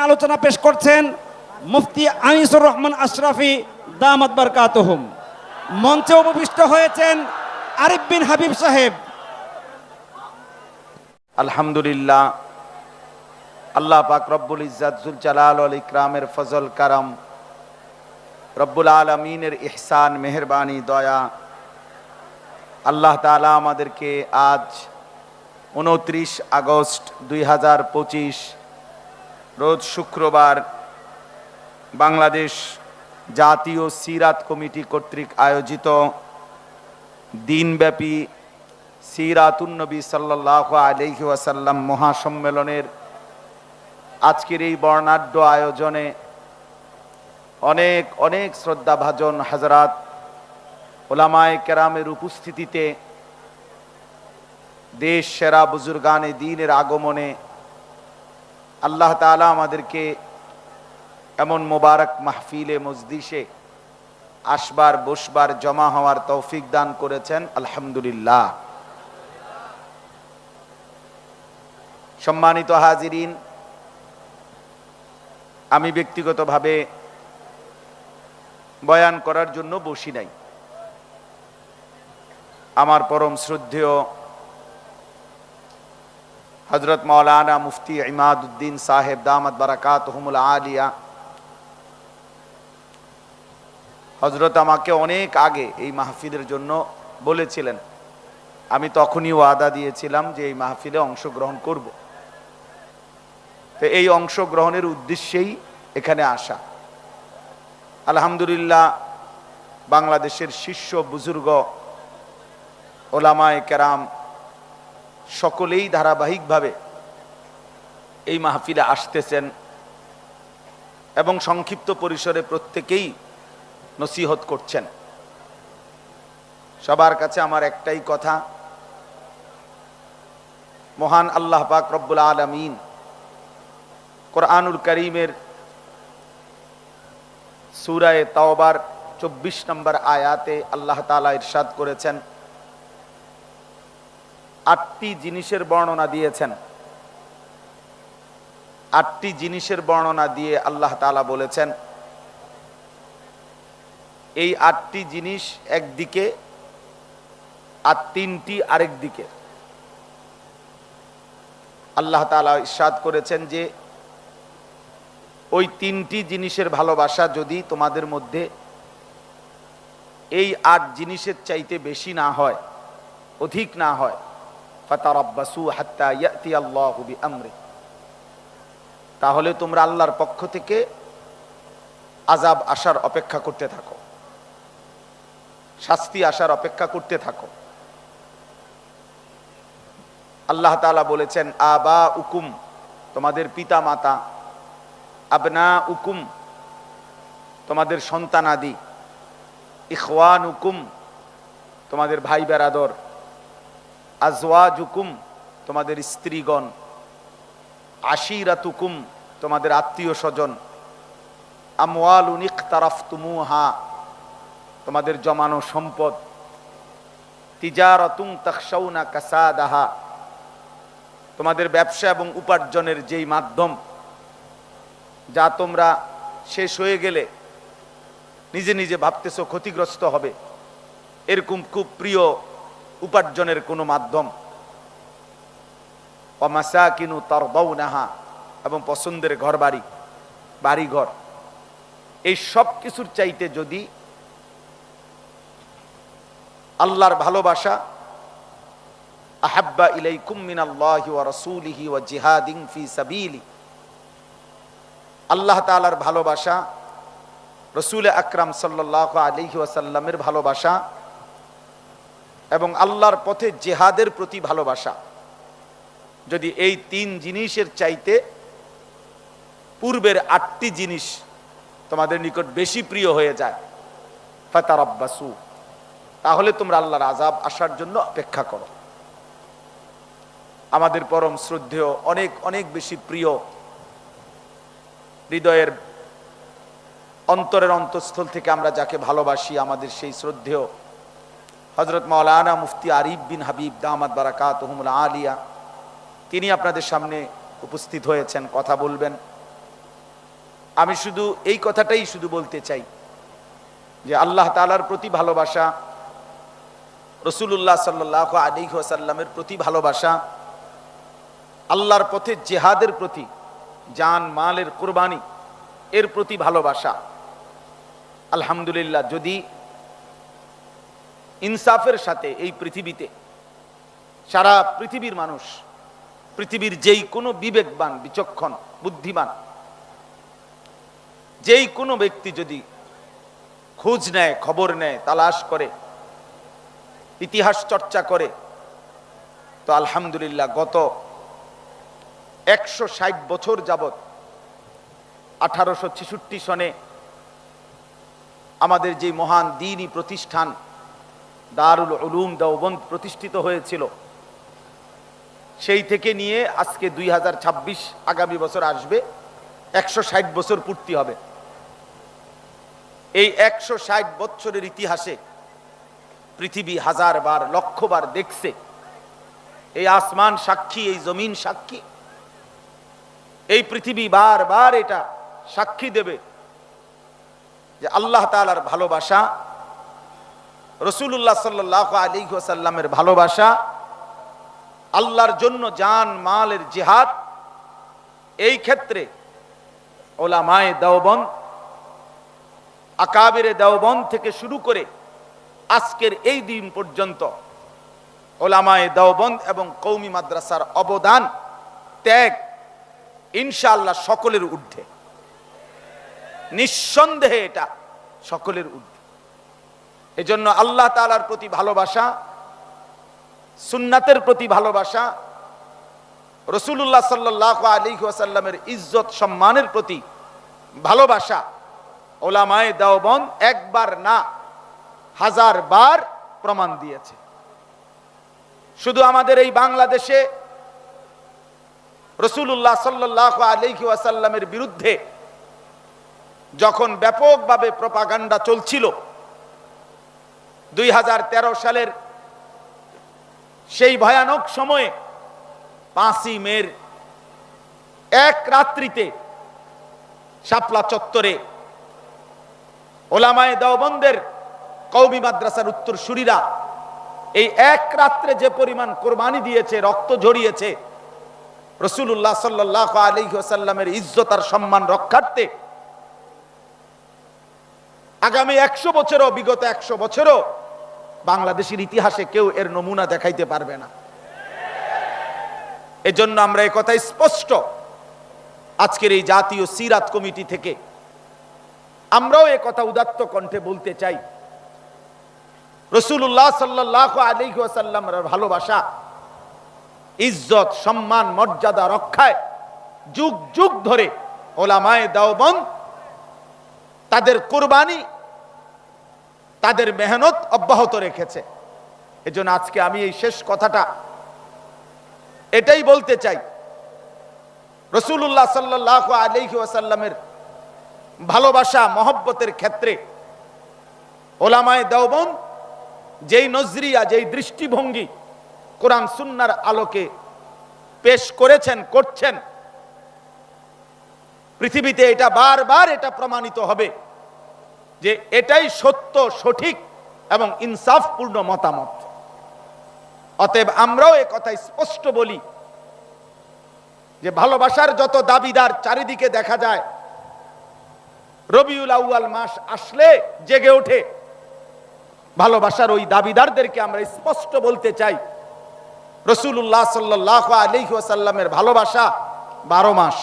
আলোচনা পেশ করছেন মুফতি আনিসুর রহমান আশরাফি দামাত বারকাতুহুম। মঞ্চে উপবিষ্ট হয়েছেন আরিফ বিন হাবিব সাহেব। আলহামদুলিল্লাহ, আল্লাহ পাক রব্বুল ইজ্জাত জুল জালাল ওয়াল ইকরামের ফজল কারাম, রব্বুল আলামিনের ইহসান, মেহেরবানি, দয়া, আল্লাহ তাআলা আমাদেরকে আজ 29 আগস্ট 2025 রোজ শুক্রবার বাংলাদেশ জাতীয় সিরাত কমিটি কর্তৃক আয়োজিত দিনব্যাপী সিরাতুন নবী সাল্লাল্লাহু আলাইহি ওয়াসাল্লাম মহাসম্মেলনের আজকের এই বর্ণাঢ্য আয়োজনে অনেক অনেক শ্রদ্ধাভাজন হাজরাত ওলামায়ে কেরামের উপস্থিতিতে দেশ সেরা বুজুর্গানে দ্বীনের আগমনে আল্লাহ তাআলা আমাদেরকে এমন মোবারক মাহফিলে মজলিসে আসবার, বসবার, জমা হওয়ার তৌফিক দান করেছেন, আলহামদুলিল্লাহ। সম্মানিত হাজিরিন, আমি ব্যক্তিগতভাবে বয়ান করার জন্য বসি নাই। আমার পরম শ্রদ্ধেয় হযরত মাওলানা মুফতি ইমাদউদ্দিন সাহেব দামাত বারাকাতুহুমুল আলিয়া হযরত আমাকে অনেক আগে এই মাহফিলের জন্য বলেছিলেন। আমি তখনই ওয়াদা দিয়েছিলাম যে এই মাহফিলে অংশগ্রহণ করব। তো এই অংশগ্রহণের উদ্দেশ্যেই এখানে আসা। আলহামদুলিল্লাহ, বাংলাদেশের শীর্ষ বুজুর্গ ওলামায়ে কেরাম সকলেই ধারাবাহিকভাবে এই মাহফিলে আসতেছেন এবং সংক্ষিপ্ত পরিসরে প্রত্যেকেই নসিহত করছেন। সবার কাছে আমার একটাই কথা, মহান আল্লাহ পাক রব্বুল আলামিন কোরআনুল কারীমের সূরা তাওবার 24 নম্বর আয়াতে আল্লাহ তাআলা ইরশাদ করেছেন, 8টি জিনিসের বর্ণনা দিয়েছেন। 8টি জিনিসের বর্ণনা দিয়ে আল্লাহ তাআলা বলেছেন, এই 8টি জিনিস একদিকে আর 3টি আরেক দিকে। আল্লাহ তাআলা ইরশাদ করেছেন যে ওই 3টি জিনিসের ভালোবাসা যদি তোমাদের মধ্যে এই 8 জিনিসের চাইতে বেশি না হয়, অধিক না হয়, ফাতারাব্বাসু হাত্তা ইয়াতি আল্লাহু বিআমরি, তাহলে তোমরা আল্লাহর পক্ষ থেকে আযাব আসার অপেক্ষা করতে থাকো, শাস্তি আসার অপেক্ষা করতে থাকো। আল্লাহ তাআলা বলেছেন, আবা উকুম, তোমাদের পিতা মাতা, আবনা উকুম, তোমাদের সন্তানাদি, ইখওয়ান উকুম, তোমাদের ভাই বেরাদর, আজওয়াজুকুম, তোমাদের স্ত্রীগণ, আশিরাতুকুম, তোমাদের আত্মীয় স্বজন, আমওয়ালুন ইকতারাফতুমুহা, তোমাদের জমানো সম্পদ, তিজারাতুন তাখশাউনা কাসাদাহা, তোমাদের ব্যবসা এবং উপার্জনের যেই মাধ্যম যা তোমরা শেষ হয়ে গেলে নিজে নিজে ভাবতেছো ক্ষতিগ্রস্ত হবে, এরকম খুব প্রিয় উপার্জনের কোনো মাধ্যম, ওয়া মাসাকিনু তারদাউনাহা, এবং পছন্দের ঘরবাড়ি, বাড়িঘর, এই সব কিছুর চাইতে যদি আল্লাহর ভালোবাসা, আহাব্বা ইলাইকুম মিনাল্লাহি ওয়া রাসূলিহি ওয়া জিহাদিন ফি সাবিলি, আল্লাহ তাআলার ভালোবাসা, রাসূল আকরাম সাল্লাল্লাহু আলাইহি ওয়াসাল্লামের ভালোবাসা এবং আল্লাহর পথে জিহাদের প্রতি ভালোবাসা, যদি এই 3 জিনিসের চাইতে পূর্বের 8টি জিনিস তোমাদের নিকট বেশি প্রিয় হয়ে যায়, ফাতারাব্বাসু, তাহলে তোমরা আল্লাহর আযাব আসার জন্য অপেক্ষা করো। আমাদের পরম শ্রদ্ধেয়, অনেক অনেক বেশি প্রিয়, হৃদয়ের অন্তরের অন্তঃস্থল থেকে আমরা যাকে ভালোবাসি, আমাদের সেই শ্রদ্ধেয় হযরত মাওলানা মুফতি আরিফ বিন হাবিব দামাত বারাকাতুহুমুল আলিয়া, তিনি আপনাদের সামনে উপস্থিত হয়েছেন, কথা বলবেন। আমি শুধু এই কথাটাই শুধু বলতে চাই যে আল্লাহ তাআলার প্রতি ভালোবাসা, রাসূলুল্লাহ সাল্লাল্লাহু আলাইহি ওয়াসাল্লামের প্রতি ভালোবাসা, আল্লাহর পথে জিহাদের প্রতি জান মালের কুরবানি এর প্রতি ভালোবাসা। আলহামদুলিল্লাহ, যদি ইনসাফের সাথে এই পৃথিবীতে সারা পৃথিবীর মানুষ, পৃথিবীর যেই কোনো বিবেকবান, বিচক্ষণ, বুদ্ধিমান যেই কোনো ব্যক্তি যদি খোঁজ নেয়, খবর নেয়, তালাশ করে, ইতিহাস চর্চা করে, তো আলহামদুলিল্লাহ গত 160 বছর যাবত 1866 সনে আমাদের যে মহান দ্বীনি প্রতিষ্ঠান দারুল উলুম দেওবন্দ প্রতিষ্ঠিত হয়েছিল, সেই থেকে নিয়ে আজকে 2026 আগামী বছর আসবে, 160 বছর পূর্তি হবে। এই 160 বছরের ইতিহাসে পৃথিবী হাজারবার, লক্ষবার দেখছে, এই আসমান সাক্ষী, এই জমিন সাক্ষী, এই পৃথিবী বারবার এটা সাক্ষী দেবে যে আল্লাহ তাআলার ভালোবাসা, রাসূলুল্লাহ সাল্লাল্লাহু আলাইহি ওয়াসাল্লামের ভালোবাসা, আল্লাহর জন্য জান মালের জিহাদ, এই ক্ষেত্রে উলামায়ে দেওবন্দ, আকাবিরে দেওবন্দ থেকে শুরু করে আজকের এই দিন পর্যন্ত উলামায়ে দেওবন্দ এবং কওমি মাদ্রাসার অবদান, ত্যাগ ইনশাআল্লাহ সকলের ঊর্ধ্বে, নিঃসন্দেহে এটা সকলের ঊর্ধ্বে। এজন্য আল্লাহ তাআলার প্রতি ভালোবাসা, সুন্নাতের প্রতি ভালোবাসা, রাসূলুল্লাহ সাল্লাল্লাহু আলাইহি ওয়াসাল্লামের ইজ্জত সম্মানের প্রতি ভালোবাসা উলামায়ে দেওবন্দ একবার না হাজারবার প্রমাণ দিয়েছে। শুধু আমাদের এই বাংলাদেশে রাসূলুল্লাহ সাল্লাল্লাহু আলাইহি ওয়াসাল্লামের বিরুদ্ধে যখন ব্যাপকভাবে প্রপাগান্ডা চলছিল, 2013 সালের সেই ভয়ানক সময়ে 5ই মের এক রাত্রিতে শাপলা চত্বরে উলামায়ে দেওবন্দের কওমি মাদ্রাসার উত্তরসূরিরা এই এক রাত্রে যে পরিমাণ কোরবানি দিয়েছে, রক্ত ঝরিয়েছে রাসূলুল্লাহ সাল্লাল্লাহু আলাইহি ওয়াসাল্লামের ইজ্জত আর সম্মান রক্ষার্থে, আগামী 100 বছরও, বিগত 100 বছরও বাংলাদেশের ইতিহাসে কেউ এর নমুনা দেখাইতে পারবে না। এজন্য আমরা এই কথা স্পষ্ট আজকের এই জাতীয় সিরাত কমিটি থেকে আমরাও এই কথা উদাত্ত কণ্ঠে বলতে চাই, রাসূলুল্লাহ সাল্লাল্লাহু আলাইহি ওয়াসাল্লামের ভালোবাসা, ইজ্জত, সম্মান, মর্যাদা রক্ষায় যুগ যুগ ধরে উলামায়ে দেওবন্দ তাদের কুরবানি, তাদের মেহনত অব্যাহত রেখেছে। এজন্য আজকে আমি এই শেষ কথাটা এটাই বলতে চাই, রাসূলুল্লাহ সাল্লাল্লাহু আলাইহি ওয়াসাল্লামের ভালোবাসা, মহব্বতের ক্ষেত্রে উলামায়ে দেওবন্দ যেই নজরিয়া, যেই দৃষ্টিভঙ্গি কোরআন সুন্নাহর আলোকে পেশ করেছেন, করছেন, পৃথিবীতে এটা বারবার এটা প্রমাণিত হবে যে এটাই সত্য, সঠিক এবং ইনসাফপূর্ণ মতামত। অতএব আমরাও এই কথা স্পষ্ট বলি যে ভালোবাসার যত দাবিদার চারিদিকে দেখা যায়, রবিউল আউয়াল মাস আসলে জেগে ওঠে, ভালোবাসার ওই দাবিদারদেরকে আমরা স্পষ্ট বলতে চাই, রাসূলুল্লাহ সাল্লাল্লাহু আলাইহি ওয়াসাল্লামের ভালোবাসা 12 মাস,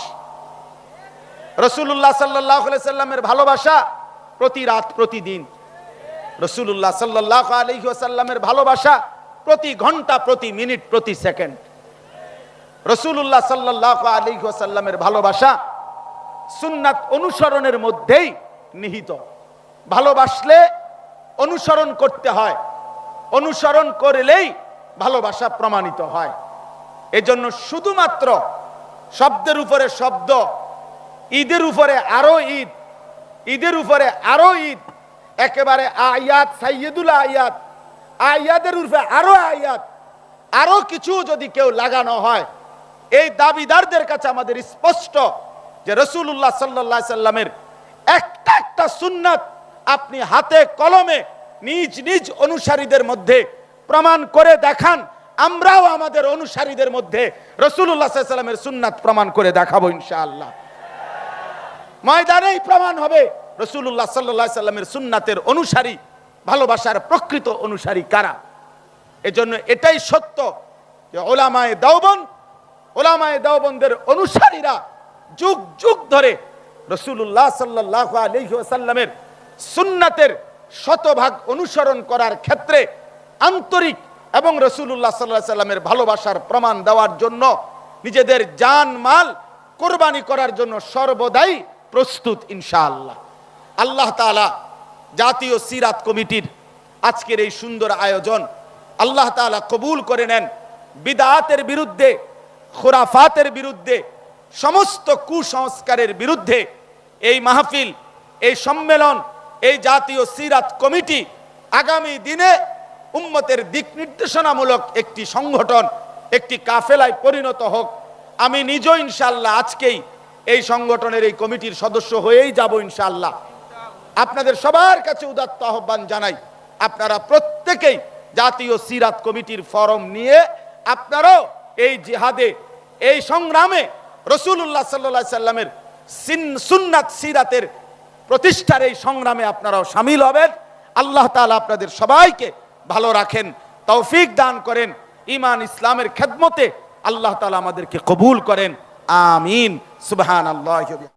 রাসূলুল্লাহ সাল্লাল্লাহু আলাইহি ওয়াসাল্লামের ভালোবাসা প্রতি রাত, প্রতিদিন, রাসূলুল্লাহ সাল্লাল্লাহু আলাইহি ওয়াসাল্লামের ভালোবাসা প্রতি ঘন্টা, প্রতি মিনিট, প্রতি সেকেন্ড, রাসূলুল্লাহ সাল্লাল্লাহু আলাইহি ওয়াসাল্লামের ভালোবাসা সুন্নাত অনুসরণের মধ্যেই নিহিত। ভালোবাসলে অনুসরণ করতে হয়, অনুসরণ করলেই ভালোবাসা প্রমাণিত হয়। এজন্য শুধুমাত্র শব্দের উপরে শব্দ, ঈদের উপরে আরো ঈদ, ঈদের উপরে আরো ঈদ, একেবারে আয়াত, সাইয়্যিদুল আয়াত, আয়াতের উপরে আরো আয়াত, আরো কিছু যদি কেউ লাগানো হয়, এই দাবিদারদের কাছে আমাদের স্পষ্ট যে রাসূলুল্লাহ সাল্লাল্লাহু আলাইহি সাল্লামের একটা একটা সুন্নাত আপনি হাতে কলমে নিজ নিজ অনুসারীদের মধ্যে প্রমাণ করে দেখান, আমরাও আমাদের অনুসারীদের মধ্যে রাসূলুল্লাহ সাল্লাল্লাহু আলাইহি সাল্লামের সুন্নাত প্রমাণ করে দেখাবো ইনশাআল্লাহ। ময়দানেই প্রমাণ হবে রাসূলুল্লাহ সাল্লাল্লাহু আলাইহি সাল্লামের সুন্নাতের অনুসারী, ভালোবাসার প্রকৃত অনুসারী কারা। এজন্য এটাই সত্য যে ওলামায়ে দেওবন্দের অনুসারীরা যুগ যুগ ধরে রাসূলুল্লাহ সাল্লাল্লাহু আলাইহি ওয়াসাল্লামের সুন্নাতের শতভাগ অনুসরণ করার ক্ষেত্রে আন্তরিক এবং রাসূলুল্লাহ সাল্লাল্লাহু আলাইহি সাল্লামের ভালোবাসার প্রমাণ দেওয়ার জন্য নিজেদের জান মাল কোরবানি করার জন্য সর্বদাই প্রস্তুত ইনশাআল্লাহ। আল্লাহ তাআলা জাতীয় সিরাত কমিটির আজকের এই সুন্দর আয়োজন আল্লাহ তাআলা কবুল করে নেন। বিদআতের বিরুদ্ধে, খুরাফাতের বিরুদ্ধে, সমস্ত কুসংস্কারের বিরুদ্ধে এই মাহফিল, এই সম্মেলন, এই জাতীয় সিরাত কমিটি আগামী দিনে উম্মতের দিক নির্দেশনামূলক একটি সংগঠন, একটি কাফেলায় পরিণত হোক। আমি নিজেও ইনশাআল্লাহ আজকেই এই সংগঠনের এই কমিটির সদস্য হয়েই যাব ইনশাআল্লাহ। আপনাদের সবার কাছে উদাত্ত আহ্বান জানাই, আপনারা প্রত্যেকেই জাতীয় সিরাত কমিটির ফরম নিয়ে আপনারাও এই জিহাদে, এই সংগ্রামে রাসূলুল্লাহ সাল্লাল্লাহু আলাইহি সাল্লামের সুন্নাত সিরাতের প্রতিষ্ঠার এই সংগ্রামে আপনারাও শামিল হবেন। আল্লাহ তাআলা আপনাদের সবাইকে ভালো রাখেন, তৌফিক দান করেন, ঈমান ইসলামের খেদমতে আল্লাহ তাআলা আমাদেরকে কবুল করেন। আমিন। সুবহানাল্লাহি।